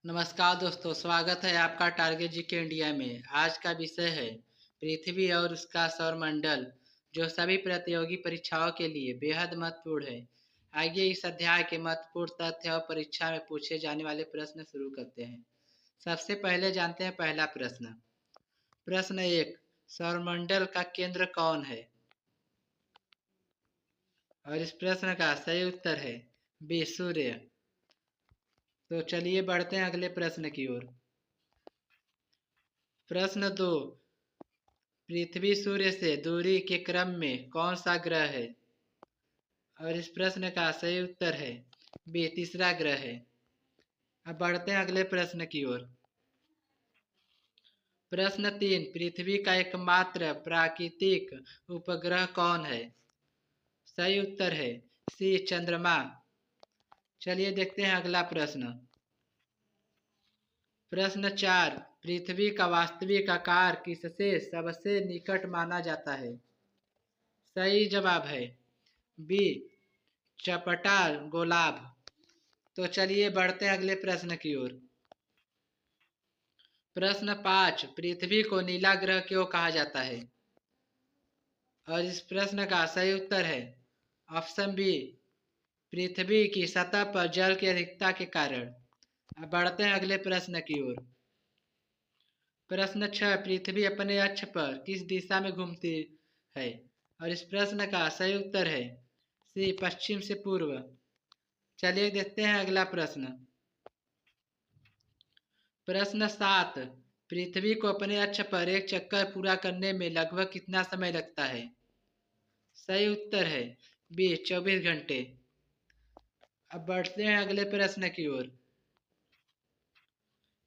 नमस्कार दोस्तों, स्वागत है आपका टारगेट जीके इंडिया में। आज का विषय है पृथ्वी और उसका सौरमंडल, जो सभी प्रतियोगी परीक्षाओं के लिए बेहद महत्वपूर्ण है। आइए इस अध्याय के महत्वपूर्ण तथ्य और परीक्षा में पूछे जाने वाले प्रश्न शुरू करते हैं। सबसे पहले जानते हैं पहला प्रश्न। प्रश्न एक, सौरमंडल का केंद्र कौन है? और इस प्रश्न का सही उत्तर है बी, सूर्य। तो चलिए बढ़ते हैं अगले प्रश्न की ओर। प्रश्न दो, पृथ्वी सूर्य से दूरी के क्रम में कौन सा ग्रह है? और इस प्रश्न का सही उत्तर है बी, तीसरा ग्रह है। अब बढ़ते हैं अगले प्रश्न की ओर। प्रश्न तीन, पृथ्वी का एकमात्र प्राकृतिक उपग्रह कौन है? सही उत्तर है सी, चंद्रमा। चलिए देखते हैं अगला प्रश्न। प्रश्न चार, पृथ्वी का वास्तविक आकार किससे सबसे निकट माना जाता है? सही जवाब है बी, चपटा गोलाभ। तो चलिए बढ़ते हैं अगले प्रश्न की ओर। प्रश्न पाँच, पृथ्वी को नीला ग्रह क्यों कहा जाता है? और इस प्रश्न का सही उत्तर है ऑप्शन बी, पृथ्वी की सतह पर जल की अधिकता के कारण। अब बढ़ते हैं अगले प्रश्न की ओर। प्रश्न छह, पृथ्वी अपने अक्ष पर किस दिशा में घूमती है? और इस प्रश्न का सही उत्तर है सी, पश्चिम से पूर्व। चलिए देखते हैं अगला प्रश्न। प्रश्न सात, पृथ्वी को अपने अक्ष पर एक चक्कर पूरा करने में लगभग कितना समय लगता है? सही उत्तर है बी, 24 घंटे। अब बढ़ते हैं अगले प्रश्न की ओर।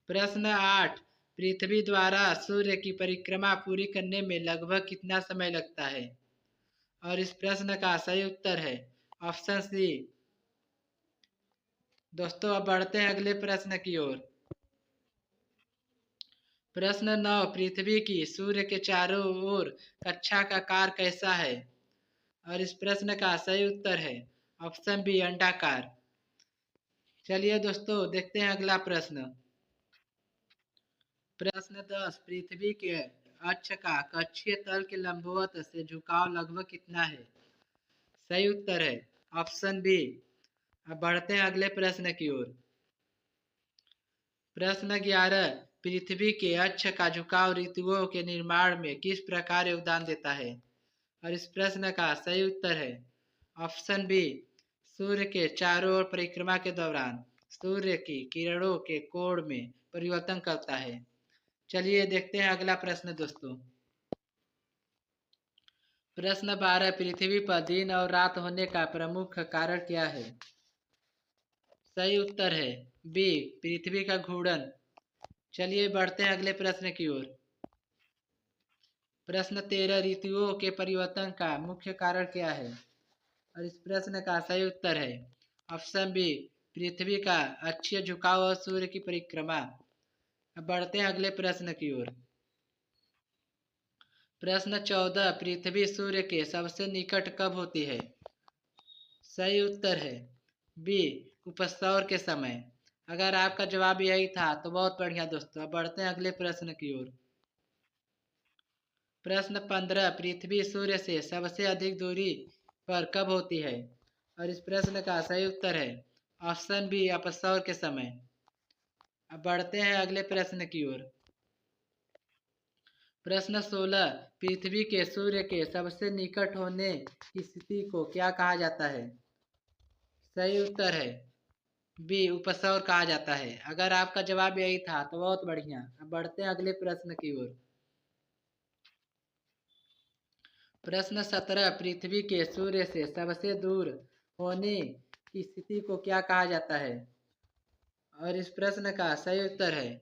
प्रश्न आठ, पृथ्वी द्वारा सूर्य की परिक्रमा पूरी करने में लगभग कितना समय लगता है? और इस प्रश्न का सही उत्तर है ऑप्शन सी। दोस्तों अब बढ़ते हैं अगले प्रश्न की ओर। प्रश्न नौ, पृथ्वी की सूर्य के चारों ओर कक्षा का आकार कैसा है? और इस प्रश्न का सही उत्तर है ऑप्शन बी, अंडाकार। चलिए दोस्तों देखते हैं अगला प्रश्न। प्रश्न 10, पृथ्वी के अक्ष का कक्षीय तल के लंबवत से झुकाव लगभग कितना है? सही उत्तर है ऑप्शन बी। अब बढ़ते हैं अगले प्रश्न की ओर। प्रश्न 11, पृथ्वी के अक्ष का झुकाव ऋतुओं के निर्माण में किस प्रकार योगदान देता है? और इस प्रश्न का सही उत्तर है ऑप्शन बी, सूर्य के चारों ओर परिक्रमा के दौरान सूर्य की किरणों के कोण में परिवर्तन करता है। चलिए देखते हैं अगला प्रश्न दोस्तों। प्रश्न 12, पृथ्वी पर दिन और रात होने का प्रमुख कारण क्या है? सही उत्तर है बी, पृथ्वी का घूर्णन। चलिए बढ़ते हैं अगले प्रश्न की ओर। प्रश्न 13, ऋतुओं के परिवर्तन का मुख्य कारण क्या है? और इस प्रश्न का सही उत्तर है ऑप्शन बी, पृथ्वी का अक्षीय झुकाव और सूर्य की परिक्रमा। अब बढ़ते हैं अगले प्रश्न की ओर। प्रश्न 14, पृथ्वी सूर्य के सबसे निकट कब होती है? सही उत्तर है बी, उपसौर के समय। अगर आपका जवाब यही था तो बहुत बढ़िया दोस्तों। अब बढ़ते हैं अगले प्रश्न की ओर। प्रश्न 15, पृथ्वी सूर्य से सबसे अधिक दूरी पर कब होती है? और इस प्रश्न का सही उत्तर है ऑप्शन बी, अपसौर के समय। अब बढ़ते हैं अगले प्रश्न की ओर। प्रश्न 16, पृथ्वी के सूर्य के सबसे निकट होने की स्थिति को क्या कहा जाता है? सही उत्तर है बी, उपसौर कहा जाता है। अगर आपका जवाब यही था तो बहुत बढ़िया। अब बढ़ते हैं अगले प्रश्न की ओर। प्रश्न 17, पृथ्वी के सूर्य से सबसे दूर होने की स्थिति को क्या कहा जाता है? और इस प्रश्न का सही उत्तर है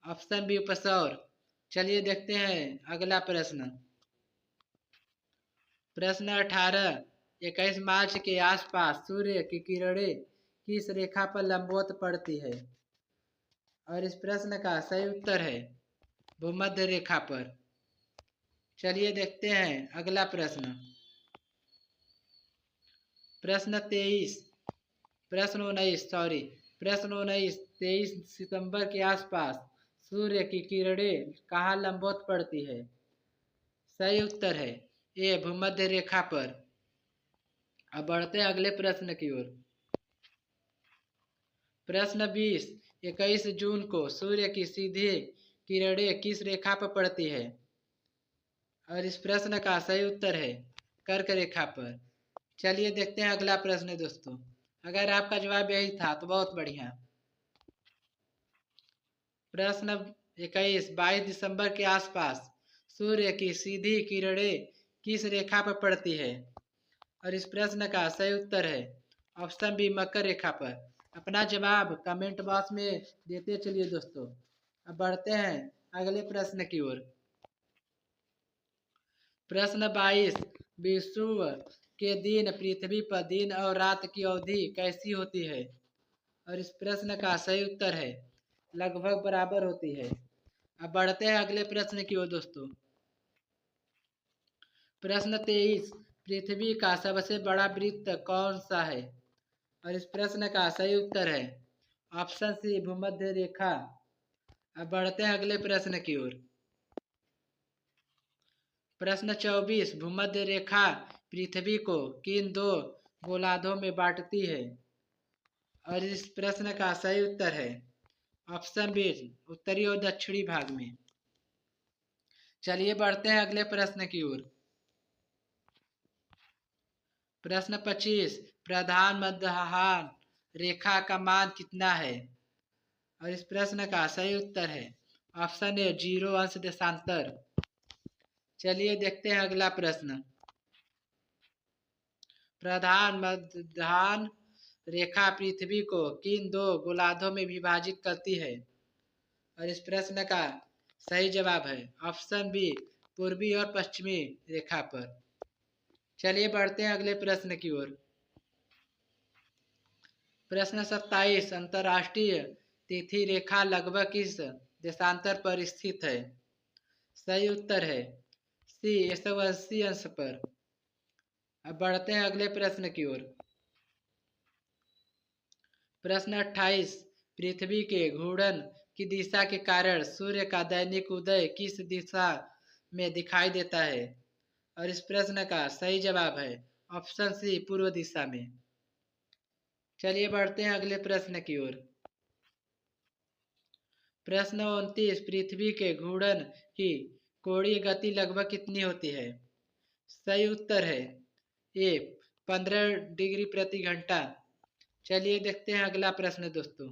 ऑप्शन बी, उपसौर। चलिए देखते हैं अगला प्रश्न। प्रश्न 18, 21 मार्च के आसपास सूर्य की किरणें किस रेखा पर लंबवत पड़ती है? और इस प्रश्न का सही उत्तर है भूमध्य रेखा पर। चलिए देखते हैं अगला प्रश्न। प्रश्न 23, प्रश्न 19 सॉरी प्रश्न 19, 23 सितंबर के आसपास सूर्य की किरणें कहाँ लंबवत पड़ती है? सही उत्तर है ए भूमध्य रेखा पर। अब बढ़ते हैं अगले प्रश्न की ओर। प्रश्न 20, 21 जून को सूर्य की सीधी किरणें किस रेखा पर पड़ती है? और इस प्रश्न का सही उत्तर है कर्क रेखा पर। चलिए देखते हैं अगला प्रश्न दोस्तों। अगर आपका जवाब यही था तो बहुत बढ़िया। प्रश्न 21, 22 दिसंबर के आसपास सूर्य की सीधी किरणें किस रेखा पर पड़ती है? और इस प्रश्न का सही उत्तर है ऑप्शन बी मकर रेखा पर। अपना जवाब कमेंट बॉक्स में देते चलिए दोस्तों। अब बढ़ते हैं अगले प्रश्न की ओर। प्रश्न 22, विषुव के दिन पृथ्वी पर दिन और रात की अवधि कैसी होती है? और इस प्रश्न का सही उत्तर है लगभग बराबर होती है। अब बढ़ते हैं अगले प्रश्न की ओर दोस्तों। प्रश्न 23, पृथ्वी का सबसे बड़ा वृत्त कौन सा है? और इस प्रश्न का सही उत्तर है ऑप्शन सी भूमध्य रेखा। अब बढ़ते हैं अगले प्रश्न की ओर। प्रश्न 24, भूमध्य रेखा पृथ्वी को किन दो गोलार्धों में बांटती है? और इस प्रश्न का सही उत्तर है ऑप्शन बी उत्तरी और दक्षिणी भाग में। चलिए बढ़ते हैं अगले प्रश्न की ओर। प्रश्न 25, प्रधान मध्याह्न रेखा का मान कितना है? और इस प्रश्न का सही उत्तर है ऑप्शन ए 0 अंश देशांतर। चलिए देखते हैं अगला प्रश्न। प्रधान मध्याह्न रेखा पृथ्वी को किन दो गोलार्धों में विभाजित करती है? और इस प्रश्न का सही जवाब है ऑप्शन बी पूर्वी और पश्चिमी रेखा पर। चलिए बढ़ते हैं अगले प्रश्न की ओर। प्रश्न 27, अंतर्राष्ट्रीय तिथि रेखा लगभग किस देशांतर पर स्थित है? सही उत्तर है सी 180 अंश पर। अब बढ़ते हैं अगले प्रश्न की ओर। प्रश्न 28, पृथ्वी के घूर्णन की दिशा के कारण सूर्य का दैनिक उदय किस दिशा में दिखाई देता है? और इस प्रश्न का सही जवाब है ऑप्शन सी पूर्व दिशा में। चलिए बढ़ते हैं अगले प्रश्न की ओर। प्रश्न 29, पृथ्वी के घूर्णन की कोणीय गति लगभग कितनी होती है? सही उत्तर है ए 15 डिग्री प्रति घंटा। चलिए देखते हैं अगला प्रश्न दोस्तों।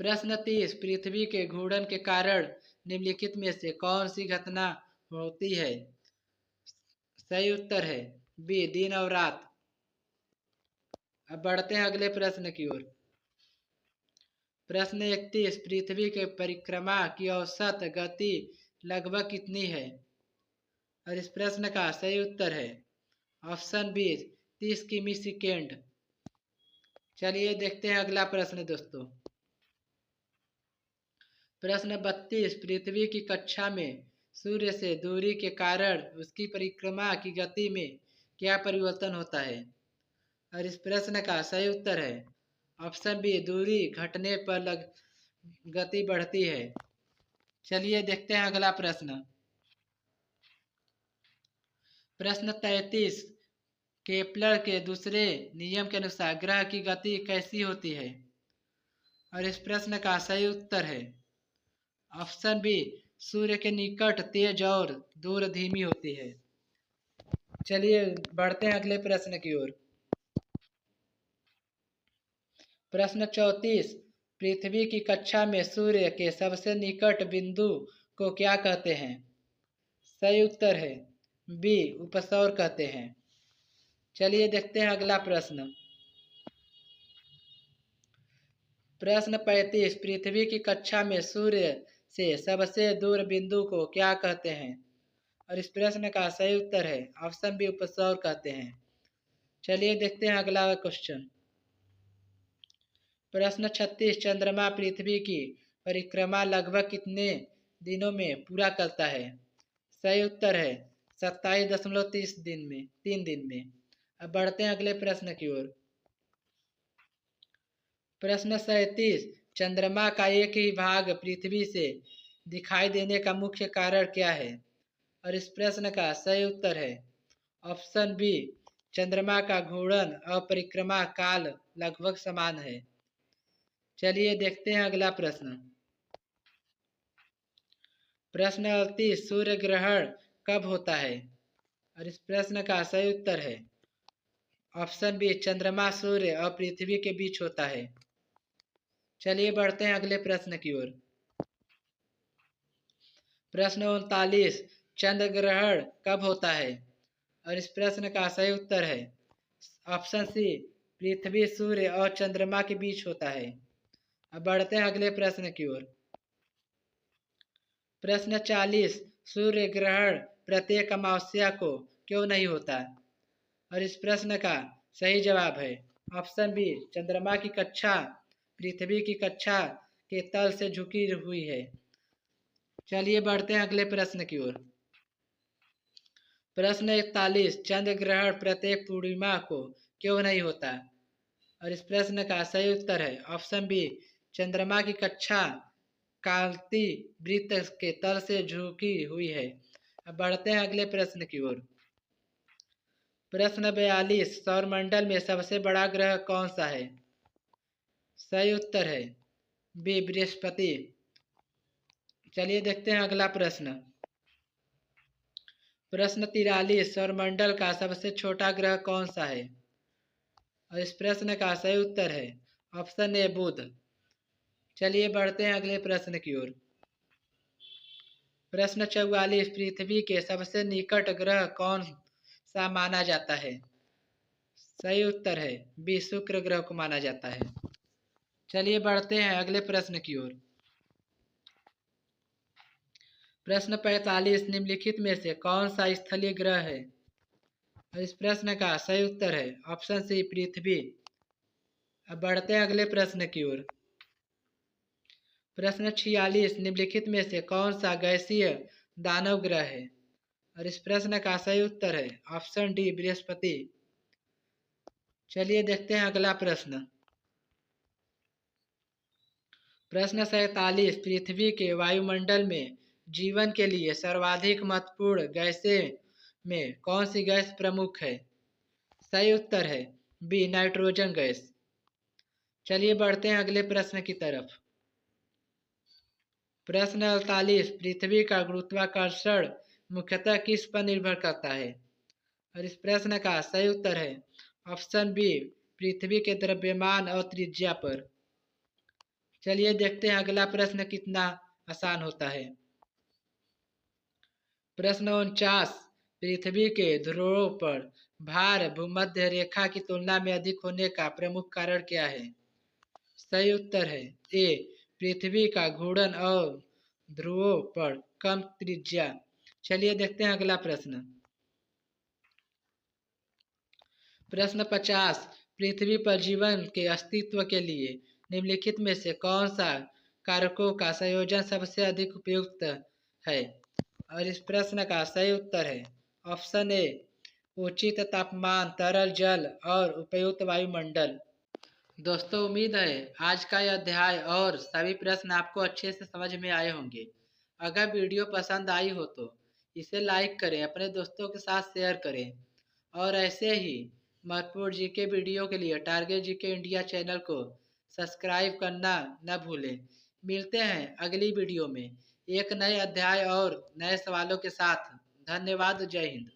प्रश्न 30, पृथ्वी के घूर्णन के कारण निम्नलिखित में से कौन सी घटना होती है? सही उत्तर है बी दिन और रात। अब बढ़ते हैं अगले प्रश्न की ओर। प्रश्न 31, पृथ्वी के परिक्रमा की औसत गति लगभग कितनी है? और इस प्रश्न का सही उत्तर है ऑप्शन बी 30 किमी सेकेंड। चलिए देखते हैं अगला प्रश्न दोस्तों। प्रश्न 32, पृथ्वी की कक्षा में सूर्य से दूरी के कारण उसकी परिक्रमा की गति में क्या परिवर्तन होता है? और इस प्रश्न का सही उत्तर है ऑप्शन बी दूरी घटने पर गति बढ़ती है। चलिए देखते हैं अगला प्रश्न। प्रश्न 33, केपलर के दूसरे नियम के अनुसार ग्रह की गति कैसी होती है? और इस प्रश्न का सही उत्तर है ऑप्शन बी सूर्य के निकट तेज और दूर धीमी होती है। चलिए बढ़ते हैं अगले प्रश्न की ओर। प्रश्न 34, पृथ्वी की कक्षा में सूर्य के सबसे निकट बिंदु को क्या कहते हैं? सही उत्तर है बी उपसौर कहते हैं। चलिए देखते हैं अगला प्रश्न। प्रश्न 35, पृथ्वी की कक्षा में सूर्य से सबसे दूर बिंदु को क्या कहते हैं? और इस प्रश्न का सही उत्तर है ऑप्शन बी उपसौर कहते हैं। चलिए देखते हैं अगला क्वेश्चन। प्रश्न 36, चंद्रमा पृथ्वी की परिक्रमा लगभग कितने दिनों में पूरा करता है? सही उत्तर है 27.30 दिन में 3 दिन में। अब बढ़ते हैं अगले प्रश्न की ओर। प्रश्न 37। चंद्रमा का एक ही भाग पृथ्वी से दिखाई देने का मुख्य कारण क्या है? और इस प्रश्न का सही उत्तर है ऑप्शन बी, चंद्रमा का घूर्णन और परिक्रमा काल लगभग समान है। चलिए देखते हैं अगला प्रश्न। प्रश्न 38। सूर्य ग्रहण कब होता है? और इस प्रश्न का सही उत्तर है ऑप्शन बी, चंद्रमा सूर्य और पृथ्वी के बीच होता है। चलिए बढ़ते हैं अगले प्रश्न की ओर। प्रश्न 39। चंद्र ग्रहण कब होता है? और इस प्रश्न का सही उत्तर है ऑप्शन सी, पृथ्वी सूर्य और चंद्रमा के बीच होता है। अब बढ़ते हैं अगले प्रश्न की ओर। प्रश्न 40। सूर्य ग्रहण प्रत्येक अमावस्या को क्यों नहीं होता? और इस प्रश्न का सही जवाब है ऑप्शन बी, चंद्रमा की कक्षा पृथ्वी की कक्षा के तल से झुकी हुई है। चलिए बढ़ते हैं अगले प्रश्न की ओर। प्रश्न 41। चंद्र ग्रहण प्रत्येक पूर्णिमा को क्यों नहीं होता? और इस प्रश्न का सही उत्तर है ऑप्शन बी, चंद्रमा की कक्षा कांति वृत्त के तल से झुकी हुई है। अब बढ़ते हैं अगले प्रश्न की ओर। प्रश्न 42। सौरमंडल में सबसे बड़ा ग्रह कौन सा है? सही उत्तर है बी, बृहस्पति। चलिए देखते हैं अगला प्रश्न। प्रश्न 43। सौरमंडल का सबसे छोटा ग्रह कौन सा है? और इस प्रश्न का सही उत्तर है ऑप्शन ए, बुध। चलिए बढ़ते हैं अगले प्रश्न की ओर। प्रश्न 44। पृथ्वी के सबसे निकट ग्रह कौन सा माना जाता है? सही उत्तर है बी, शुक्र ग्रह को माना जाता है। चलिए बढ़ते हैं अगले प्रश्न की ओर। प्रश्न 45। निम्नलिखित में से कौन सा स्थलीय ग्रह है? और इस प्रश्न का सही उत्तर है ऑप्शन सी, पृथ्वी। अब बढ़ते हैं अगले प्रश्न की ओर। प्रश्न 46। निम्नलिखित में से कौन सा गैसीय दानव ग्रह है? और इस प्रश्न का सही उत्तर है ऑप्शन डी, बृहस्पति। चलिए देखते हैं अगला प्रश्न। प्रश्न 47। पृथ्वी के वायुमंडल में जीवन के लिए सर्वाधिक महत्वपूर्ण गैसें में कौन सी गैस प्रमुख है? सही उत्तर है बी, नाइट्रोजन गैस। चलिए बढ़ते हैं अगले प्रश्न की तरफ। प्रश्न 48। पृथ्वी का गुरुत्वाकर्षण मुख्यतः किस पर निर्भर करता है? और इस प्रश्न का सही उत्तर है ऑप्शन बी, पृथ्वी के द्रव्यमान और त्रिज्या पर। चलिए देखते हैं अगला प्रश्न कितना आसान होता है। प्रश्न 49। पृथ्वी के ध्रुवों पर भार भूमध्य रेखा की तुलना में अधिक होने का प्रमुख कारण क्या है? सही उत्तर है ए, पृथ्वी का घूर्णन और ध्रुवों पर कम त्रिज्या। चलिए देखते हैं अगला प्रश्न। प्रश्न 50। पृथ्वी पर जीवन के अस्तित्व के लिए निम्नलिखित में से कौन सा कारकों का संयोजन सबसे अधिक उपयुक्त है? और इस प्रश्न का सही उत्तर है ऑप्शन ए, उचित तापमान, तरल जल और उपयुक्त वायुमंडल। दोस्तों उम्मीद है आज का यह अध्याय और सभी प्रश्न आपको अच्छे से समझ में आए होंगे। अगर वीडियो पसंद आई हो तो इसे लाइक करें, अपने दोस्तों के साथ शेयर करें और ऐसे ही महत्वपूर्ण जीके वीडियो के लिए टारगेट जीके इंडिया चैनल को सब्सक्राइब करना न भूलें। मिलते हैं अगली वीडियो में एक नए अध्याय और नए सवालों के साथ। धन्यवाद। जय हिंद।